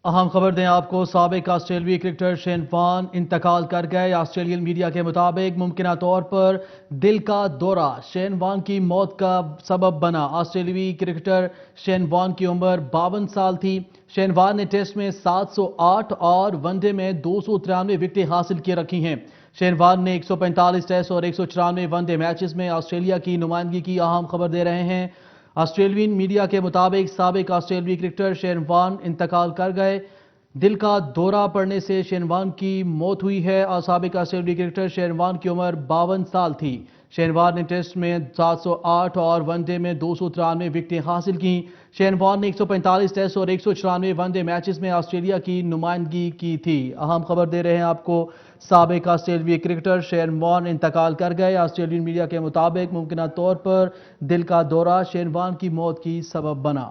अहम खबर दें आपको, साबिक ऑस्ट्रेलियाई क्रिकेटर शेन वॉर्न इंतकाल कर गए। ऑस्ट्रेलियन मीडिया के मुताबिक मुमकिन तौर पर दिल का दौरा शेन वॉर्न की मौत का सबब बना। ऑस्ट्रेलियाई क्रिकेटर शेन वॉर्न की उम्र 52 साल थी। शेन वॉर्न ने टेस्ट में 708 और वनडे में 293 विकेटें हासिल की रखी हैं। शेन वॉर्न ने 145 टेस्ट और 194 वनडे मैचेस में ऑस्ट्रेलिया की नुमाइंदगी की। अहम खबर दे रहे हैं, ऑस्ट्रेलियन मीडिया के मुताबिक साबिक ऑस्ट्रेलियाई क्रिकेटर शेन वॉर्न इंतकाल कर गए। दिल का दौरा पड़ने से शेन वॉर्न की मौत हुई है और साबिक ऑस्ट्रेलियाई क्रिकेटर शेन वॉर्न की उम्र 52 साल थी। शेन वॉर्न ने टेस्ट में 708 और वनडे में 293 विकेटें हासिल की। शेन वॉर्न ने 145 टेस्ट और 194 वनडे मैचेस में ऑस्ट्रेलिया की नुमाइंदगी की थी। अहम खबर दे रहे हैं आपको, साबिक ऑस्ट्रेलियाई क्रिकेटर शेन वॉर्न इंतकाल कर गए। ऑस्ट्रेलियन मीडिया के मुताबिक मुमकिन तौर पर दिल का दौरा शेन वॉर्न की मौत की सबब बना।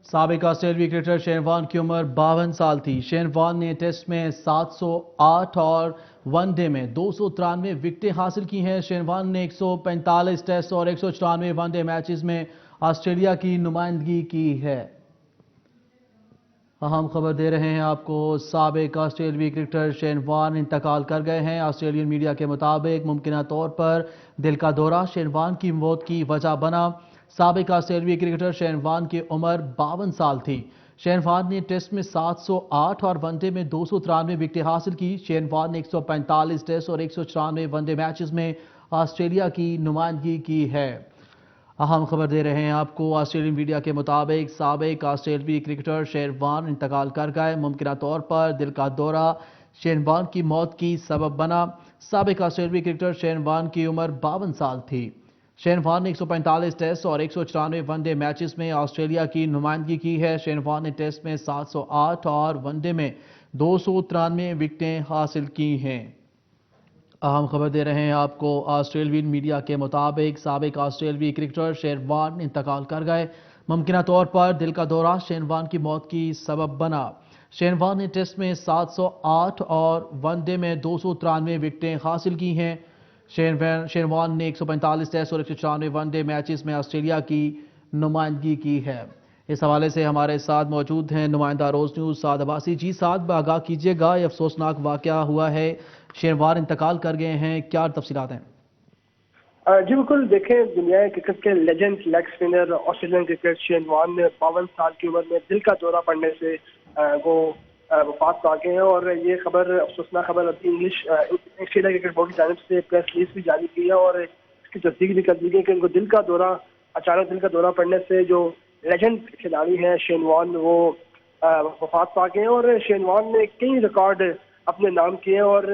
साबिक ऑस्ट्रेलियाई क्रिकेटर शेन वॉर्न की उम्र 52 साल थी। शेन वॉर्न ने टेस्ट में 708 और वनडे में 293 विकेटें हासिल की हैं। शेन वॉर्न ने 145 टेस्ट और 194 वनडे मैचेस में ऑस्ट्रेलिया की नुमाइंदगी की है। अहम खबर दे रहे हैं आपको, साबिक ऑस्ट्रेलियाई क्रिकेटर शेन वॉर्न इंतकाल कर गए हैं। ऑस्ट्रेलियन मीडिया के मुताबिक मुमकिन तौर पर दिल का दौरा शेन वॉर्न की मौत की वजह बना। साबिक ऑस्ट्रेलियाई क्रिकेटर शेन वॉर्न की उम्र 52 साल थी। शेन वॉर्न ने टेस्ट में 708 और वनडे में 293 विकेटें हासिल की। शेन वॉर्न ने 145 टेस्ट और 194 वनडे मैचेस में ऑस्ट्रेलिया की नुमाइंदगी की है। अहम खबर दे रहे हैं आपको, ऑस्ट्रेलियन मीडिया के मुताबिक साबिक ऑस्ट्रेलियाई क्रिकेटर शेन वॉर्न इंतकाल कर गए। मुमकिन तौर पर दिल का दौरा शेन वॉर्न की मौत की सबब बना। साबिक ऑस्ट्रेलियाई क्रिकेटर शेन वॉर्न की उम्र 52 साल थी। शेन वॉर्न ने 145 टेस्ट और 194 वनडे मैचेस में ऑस्ट्रेलिया की नुमाइंदगी की है। शेन वॉर्न ने टेस्ट में 708 और वनडे में 293 विकेटें हासिल की हैं। अहम खबर दे रहे हैं आपको, ऑस्ट्रेलियन मीडिया के मुताबिक साबिक ऑस्ट्रेलियाई क्रिकेटर शेन वॉर्न इंतकाल कर गए। मुमकिन तौर पर दिल का दौरा शेन वॉर्न की मौत की सबब बना। शेन वॉर्न ने टेस्ट में 708 और वनडे में 293 विकेटें हासिल की हैं। शेन वॉर्न ने 145 टेस्ट और 194 वनडे मैचेस में ऑस्ट्रेलिया की नुमाइंदगी की है। इस हवाले से हमारे साथ मौजूद हैं नुमाइंदा रोज न्यूज़ साद अब्बासी जी। साद, आगाह कीजिएगा, ये अफसोसनाक वाकया हुआ है, शेन वॉर्न इंतकाल कर गए हैं, क्या तफसीलात हैं? जी बिल्कुल, देखें, दुनिया क्रिकेट के legend leg spinner Australian cricket Shane Warne ने 52 साल की उम्र में दिल का दौरा पड़ने से वो वफात पा गए हैं। और ये खबर, अफसोसनाक खबर, अभी ऑस्ट्रेलिया क्रिकेट बोर्ड की जानिब से प्रेस रिलीज भी जारी की है और इसकी तस्दीक भी कर दी गई कि उनको अचानक दिल का दौरा पड़ने से जो लेजेंड खिलाड़ी हैं शेन वॉर्न, वो वफात पा गए हैं। और शेन वॉर्न ने कई रिकॉर्ड अपने नाम किए और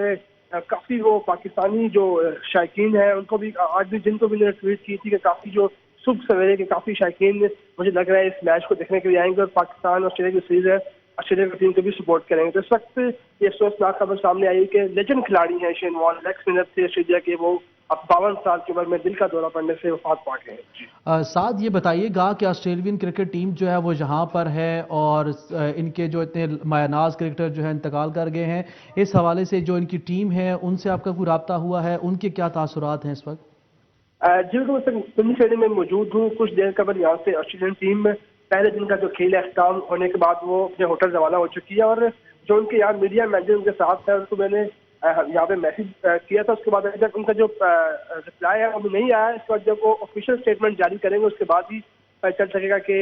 काफी वो पाकिस्तानी जो शायकीन है उनको भी, आज भी जिनको भी मैंने ट्वीट की थी कि काफी जो सुबह सवेरे के काफी शायकीन मुझे लग रहा है इस मैच को देखने के लिए आएंगे और पाकिस्तान ऑस्ट्रेलिया की सीरीज है, ऑस्ट्रेलिया की टीम को भी सपोर्ट करेंगे। तो इस वक्त ये अफसोसनाक खबर सामने आई कि लेजेंड खिलाड़ी हैं शेन वॉर्न, लेग स्पिनर थे ऑस्ट्रेलिया के, वो अब 52 साल की उम्र में दिल का दौरा पड़ने से वफात पा गए हैं। साथ ये बताइएगा कि ऑस्ट्रेलियन क्रिकेट टीम जो है वो यहाँ पर है और इनके जो इतने मायनाज क्रिकेटर जो है इंतकाल कर गए हैं, इस हवाले से जो इनकी टीम है उनसे आपका कोई रब्ता हुआ है, उनके क्या तासुरात हैं इस वक्त? जी बिल्कुल, सुन्नी स्टेडियम में मौजूद हूँ। कुछ देर कबल यहाँ से ऑस्ट्रेलियन टीम पहले दिन का जो खेल है अख्ताम होने के बाद वो अपने होटल रवाना हो चुकी है और जो उनके यहाँ मीडिया मैनेजर उनके साथ है उनको मैंने यहाँ पे मैसेज किया था। उसके बाद अभी तक उनका जो रिप्लाई है वो नहीं आया। इसके बाद जब वो ऑफिशियल स्टेटमेंट जारी करेंगे उसके बाद ही पता चल सकेगा कि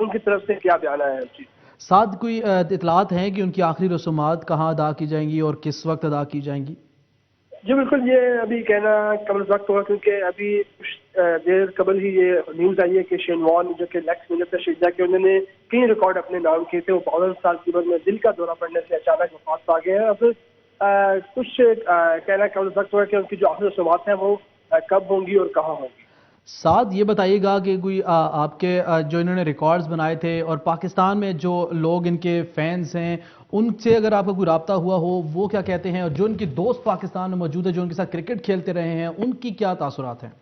उनकी तरफ से क्या बयान आया है। जी, साथ कोई इतलात हैं कि उनकी आखिरी रसूमात कहाँ अदा की जाएंगी और किस वक्त अदा की जाएंगी? जी बिल्कुल, ये अभी कहना कम वक्त होगा क्योंकि अभी कुछ देर कबल ही ये न्यूज़ आई है कि शेन वॉर्न जो कि लेग स्पिनर थे ऑस्ट्रेलिया के, उन्होंने कई रिकॉर्ड अपने नाम किए थे। वो 52 साल की उम्र में दिल का दौरा पड़ने से अचानक वफात पा गए हैं। अब कुछ कहना कम वक्त होगा कि उनकी जो आखिरी रसूमात हैं वो कब होंगी और कहाँ होंगी। साथ ये बताइएगा कि कोई आपके जो इन्होंने रिकॉर्ड्स बनाए थे और पाकिस्तान में जो लोग इनके फैंस हैं उनसे अगर आपका कोई रब्ता हुआ हो, वो क्या कहते हैं, और जो इनके दोस्त पाकिस्तान में मौजूद है जो उनके साथ क्रिकेट खेलते रहे हैं, उनकी क्या तासुरात हैं?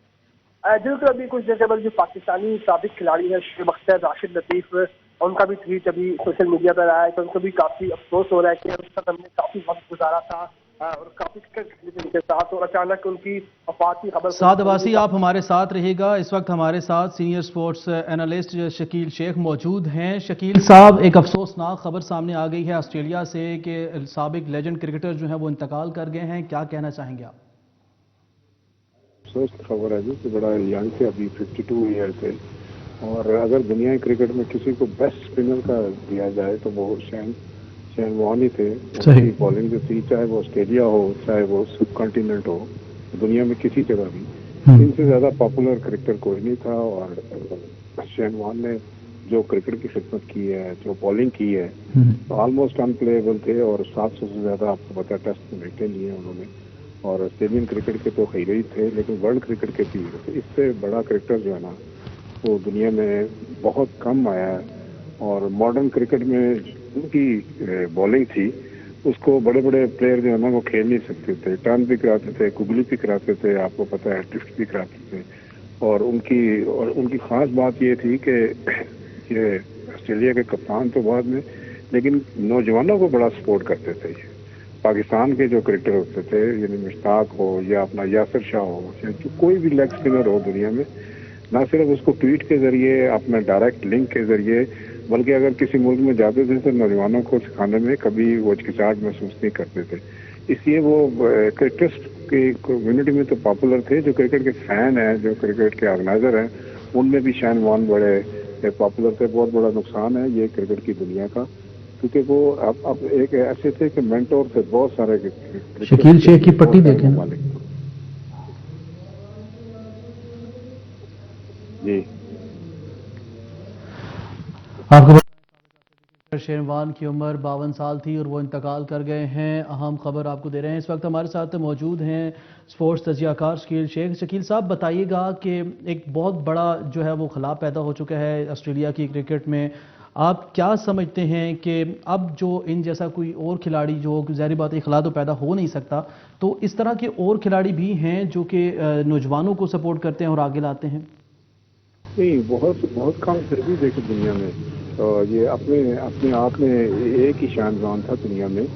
बिल्कुल, अभी कुछ देर कबल जो पाकिस्तानी साबिक खिलाड़ी है शुएब अख्तर, राशिद लतीफ़, उनका भी ट्वीट अभी सोशल मीडिया पर आया है तो उनको भी काफ़ी अफसोस हो रहा है कि उनके साथ हमने काफ़ी वक्त गुजारा था और काफी के साथ, और अचानक उनकी वफात की खबर। साद अब्बासी, आप हमारे साथ रहिएगा। इस वक्त हमारे साथ senior sports analyst Shakeel Sheikh मौजूद हैं। शकील साहब, एक अफसोसनाक खबर सामने आ गई है ऑस्ट्रेलिया से कि साबिक लेजेंड क्रिकेटर जो हैं वो इंतकाल कर गए हैं, क्या कहना चाहेंगे आप? अफसोस की खबर है जी कि बड़ा यंग थे, अभी 52 ईयर थे, और अगर दुनिया क्रिकेट में किसी को बेस्ट स्पिनर का दिया जाए तो वो शेन वॉर्न ही थे। उनकी बॉलिंग जो थी, चाहे वो ऑस्ट्रेलिया हो चाहे वो सब कॉन्टिनेंट हो, दुनिया में किसी जगह भी इनसे ज्यादा पॉपुलर क्रिकेटर कोई नहीं था। और शेन वॉर्न ने जो क्रिकेट की खिदमत की है, जो बॉलिंग की है, तो ऑलमोस्ट अनप्लेएबल थे, और 700 से ज्यादा आपको पता है टेस्ट में विकेटें लिए उन्होंने, और ऑस्ट्रेलियन क्रिकेट के तो खैर ही थे, लेकिन वर्ल्ड क्रिकेट के भी। तो इससे बड़ा क्रिकेटर जो है ना वो दुनिया में बहुत कम आया है। और मॉडर्न क्रिकेट में उनकी बॉलिंग थी, उसको बड़े बड़े प्लेयर जो है ना वो खेल नहीं सकते थे। टर्न भी कराते थे, कुगली भी कराते थे, आपको पता है ड्रिफ्ट भी कराते थे। और उनकी खास बात ये थी कि ये ऑस्ट्रेलिया के कप्तान तो बाद में, लेकिन नौजवानों को बड़ा सपोर्ट करते थे। ये पाकिस्तान के जो क्रिकेटर होते थे, यानी मुश्ताक हो या अपना यासिर शाह हो, या कोई भी लेग स्पिनर हो दुनिया में, ना सिर्फ उसको ट्वीट के जरिए, अपना डायरेक्ट लिंक के जरिए, बल्कि अगर किसी मुल्क में जाते थे तो नौजवानों को सिखाने में कभी वो हिचकिचाहट महसूस नहीं करते थे। इसलिए वो क्रिकेटर्स की कम्युनिटी में तो पॉपुलर थे। जो क्रिकेट के फैन हैं, जो क्रिकेट के ऑर्गेनाइजर हैं, उनमें भी शेन वॉर्न बड़े पॉपुलर थे। बहुत बड़ा नुकसान है ये क्रिकेट की दुनिया का, क्योंकि वो अब एक ऐसे थे कि मेंटोर थे बहुत सारे। शकील शेख की पट्टी देखें जी। आपको शेन वॉर्न की उम्र 52 साल थी और वो इंतकाल कर गए हैं। अहम खबर आपको दे रहे हैं। इस वक्त हमारे साथ मौजूद हैं स्पोर्ट्स तजियाकार शकील शेख। शकील साहब, बताइएगा कि एक बहुत बड़ा जो है वो खला पैदा हो चुका है ऑस्ट्रेलिया की क्रिकेट में। आप क्या समझते हैं कि अब जो इन जैसा कोई और खिलाड़ी, जो ज़ाहिर बात है खला तो पैदा हो नहीं सकता, तो इस तरह के और खिलाड़ी भी हैं जो कि नौजवानों को सपोर्ट करते हैं और आगे लाते हैं? नहीं, बहुत कम फिर भी देखे दुनिया में। तो ये अपने आप में एक ही शानदान था दुनिया में,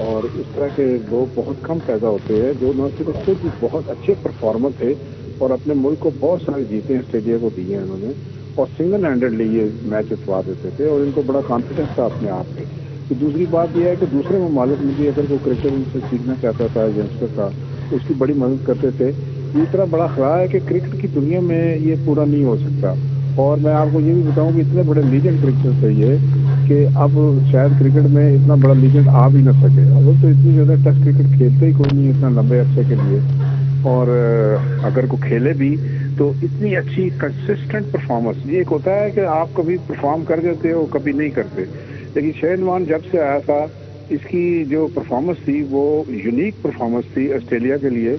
और इस तरह के लोग बहुत कम पैदा होते हैं जो न सिर्फ खुद बहुत अच्छे परफॉर्मर थे और अपने मुल्क को बहुत सारे जीते ऑस्ट्रेलिया को दिए हैं उन्होंने, और सिंगल हैंडेडली ये मैच जितवा देते थे, और इनको बड़ा कॉन्फिडेंस था अपने आप में। तो दूसरी बात यह है कि दूसरे ममालिक में भी अगर वो क्रिकेट उनसे सीखना चाहता था, यंगस्टर था, उसकी बड़ी मदद करते थे। इतना बड़ा खला है कि क्रिकेट की दुनिया में ये पूरा नहीं हो सकता। और मैं आपको ये भी बताऊं कि इतने बड़े लीजेंड क्रिकेटर थे ये, कि अब शायद क्रिकेट में इतना बड़ा लीजेंड आ भी ना सके। अब तो इतनी ज़्यादा टेस्ट क्रिकेट खेलते ही कोई नहीं इतना लंबे अरसे के लिए, और अगर को खेले भी तो इतनी अच्छी कंसिस्टेंट परफॉर्मेंस। ये एक होता है कि आप कभी परफॉर्म कर देते हो, कभी नहीं करते, लेकिन शेन वॉर्न जब से आया था, इसकी जो परफॉर्मेंस थी वो यूनिक परफॉर्मेंस थी ऑस्ट्रेलिया के लिए,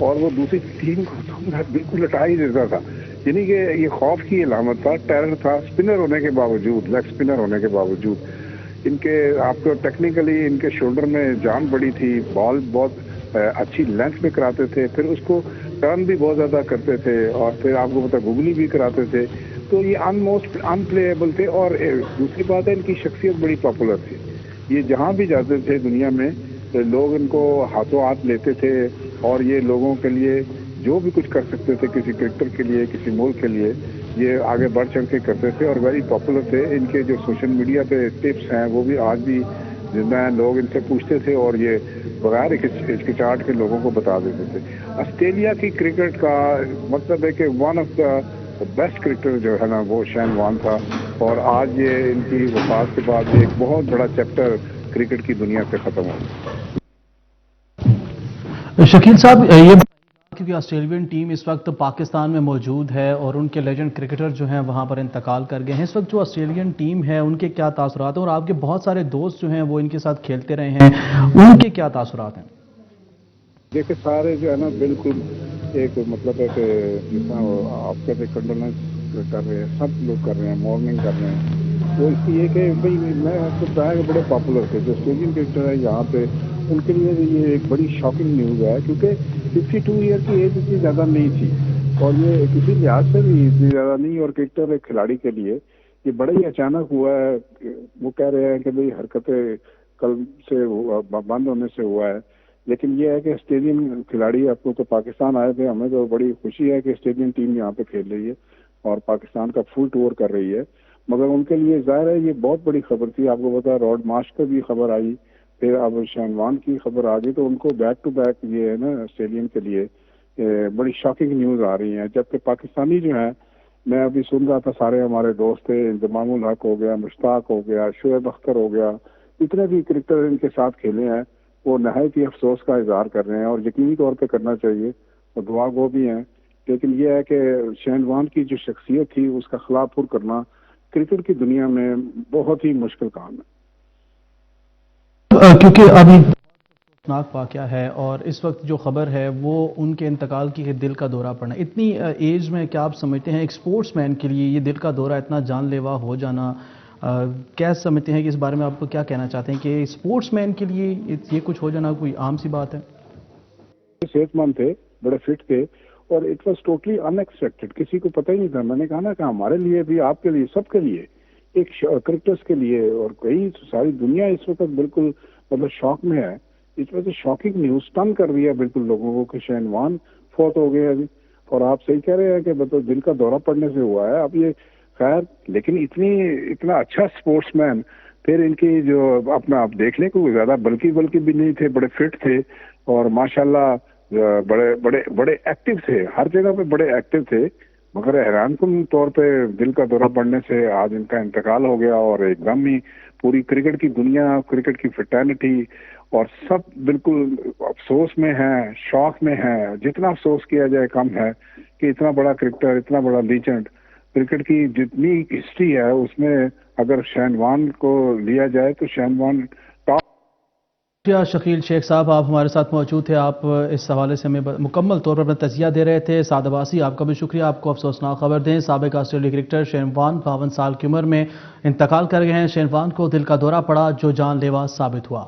और वो दूसरी टीम को तो बिल्कुल लटा ही देता था। यानी कि ये खौफ की अलामत था, टेरर था, स्पिनर होने के बावजूद, लेग स्पिनर होने के बावजूद। इनके आपको टेक्निकली इनके शोल्डर में जान बड़ी थी, बॉल बहुत अच्छी लेंथ में कराते थे, फिर उसको टर्न भी बहुत ज़्यादा करते थे, और फिर आपको पता गुगली भी कराते थे। तो ये ऑलमोस्ट अनप्लेएबल थे। और दूसरी बात है, इनकी शख्सियत बड़ी पॉपुलर थी। ये जहाँ भी जाते थे दुनिया में तो लोग इनको हाथों हाथ लेते थे, और ये लोगों के लिए जो भी कुछ कर सकते थे, किसी क्रिकेटर के लिए, किसी मुल्क के लिए, ये आगे बढ़ चढ़ के करते थे, और वेरी पॉपुलर थे। इनके जो सोशल मीडिया पे टिप्स हैं वो भी आज भी जिंदा हैं, लोग इनसे पूछते थे, और ये बगैर हिचकिचाहट के लोगों को बता देते थे। ऑस्ट्रेलिया की क्रिकेट का मतलब है कि one of the best cricketer जो है ना वो शेन वॉर्न था, और आज ये इनकी वफात के बाद एक बहुत बड़ा चैप्टर क्रिकेट की दुनिया से खत्म हो गया। शकील साहब, ये क्योंकि ऑस्ट्रेलियन टीम इस वक्त पाकिस्तान में मौजूद है और उनके लेजेंड क्रिकेटर जो हैं वहाँ पर इंतकाल कर गए हैं, इस वक्त जो ऑस्ट्रेलियन टीम है उनके क्या तासुरात हैं, और आपके बहुत सारे दोस्त जो हैं वो इनके साथ खेलते रहे हैं, उनके क्या तासुरात हैं? देखिए, सारे जो है ना बिल्कुल एक मतलब है कि आपके से कंडोलेंस कर रहे हैं, सब लोग कर रहे हैं, मॉर्निंग कर रहे हैं। तो इसकी ये कि भाई मैं आपको बताया कि बड़े पॉपुलर थे जो ऑस्ट्रेलियन क्रिकेटर है यहाँ पे, उनके लिए ये एक बड़ी शॉकिंग न्यूज़ है, क्योंकि 52 ईयर की एज इतनी ज़्यादा नहीं थी, और ये किसी लिहाज से भी इतनी ज़्यादा नहीं, और क्रिकेटर एक खिलाड़ी के लिए ये बड़ा ही अचानक हुआ है। वो कह रहे हैं कि भाई हरकतें कल से बंद होने से हुआ है, لیکن یہ ہے کہ اسٹیڈیم کھلاڑی آپ کو تو پاکستان آئے تھے، ہمیں تو بڑی خوشی ہے کہ اسٹیڈیم ٹیم یہاں پہ کھیل رہی ہے اور پاکستان کا فل ٹور کر رہی ہے، مگر ان کے لیے ظاہر ہے یہ بہت بڑی خبر تھی. آپ کو پتا راڈ مارش کا بھی خبر آئی، پھر اب شین وان کی خبر آ گئی، تو ان کو بیک ٹو بیک یہ ہے نا اسٹیڈیم کے لیے بڑی شاکنگ نیوز آ رہی ہیں. جبکہ پاکستانی جو ہیں، میں ابھی سن رہا تھا، سارے ہمارے دوست تھے، انضمام الحق ہو گیا، مشتاق ہو گیا، شعیب اختر ہو گیا، اتنے بھی کرکٹر ان کے ساتھ کھیلے ہیں، وہ نہایت ہی افسوس کا اظہار کر رہے ہیں اور یقینی طور پہ کرنا چاہیے اور دعا گو بھی ہیں. لیکن یہ ہے کہ شین وان کی جو شخصیت تھی اس کا خلا پر کرنا کرکٹ کی دنیا میں بہت ہی مشکل کام ہے. کیونکہ ابھی افسوسناک واقعہ ہے اور اس وقت جو خبر ہے وہ ان کے انتقال کی ہے، دل کا دورہ پڑنا. اتنی ایج میں کیا آپ سمجھتے ہیں ایک سپورٹس مین کے لیے یہ دل کا دورہ اتنا جان لیوا ہو جانا، کیا سمجھتے ہیں کہ اس بارے میں آپ کو کیا کہنا چاہتے ہیں کہ سپورٹس مین کے لیے یہ کچھ ہو جانا کوئی عام سی بات ہے؟ صحت مند تھے، بڑے فٹ تھے اور it was totally in expected, کسی کو پتہ ہی نہیں تھا. میں نے کہا نا کہ ہمارے لیے بھی، آپ کے لیے، سب کے لیے، ایک کرکٹرز کے لیے اور کئی ساری دنیا اس وقت بالکل مطلب شوق میں ہے. اس وجہ سے شاکنگ نیوز ٹن کر رہی ہے بالکل لوگوں کو کہ شین وان فوت ہو گئے ابھی. اور آپ صحیح کہہ رہے ہیں کہ مطلب دل کا دورہ پڑنے سے ہوا ہے. اب یہ خیر، لیکن اتنا اچھا سپورٹس مین، پھر ان کی جو اپنا آپ دیکھ لیں کوئی زیادہ بلکی بھی نہیں تھے، بڑے فٹ تھے اور ماشاءاللہ بڑے ایکٹیو تھے، ہر جگہ پہ بڑے ایکٹیو تھے. مگر حیران کن طور پہ دل کا دورہ پڑنے سے آج ان کا انتقال ہو گیا اور ایک دم ہی پوری کرکٹ کی دنیا، کرکٹ کی فٹرنیٹی اور سب بالکل افسوس میں ہیں، شوق میں ہیں. جتنا افسوس کیا جائے کم ہے کہ اتنا بڑا کرکٹر، اتنا بڑا لیجنڈ، کرکٹ کی جتنی ہسٹری ہے اس میں اگر شین وان کو لیا جائے تو شین وان ٹاپ. شکریہ شکیل شیخ صاحب، آپ ہمارے ساتھ موجود تھے. آپ اس حوالے سے ہمیں مکمل طور پر اپنا تجزیہ دے رہے تھے. سعد عباسی، آپ کا بھی شکریہ. آپ کو افسوسناک خبر دیں، سابق آسٹریلوی کرکٹر شین وان 52 سال کی عمر میں انتقال کر گئے ہیں. شین وان کو دل کا دورہ پڑا جو جان لیوا ثابت ہوا.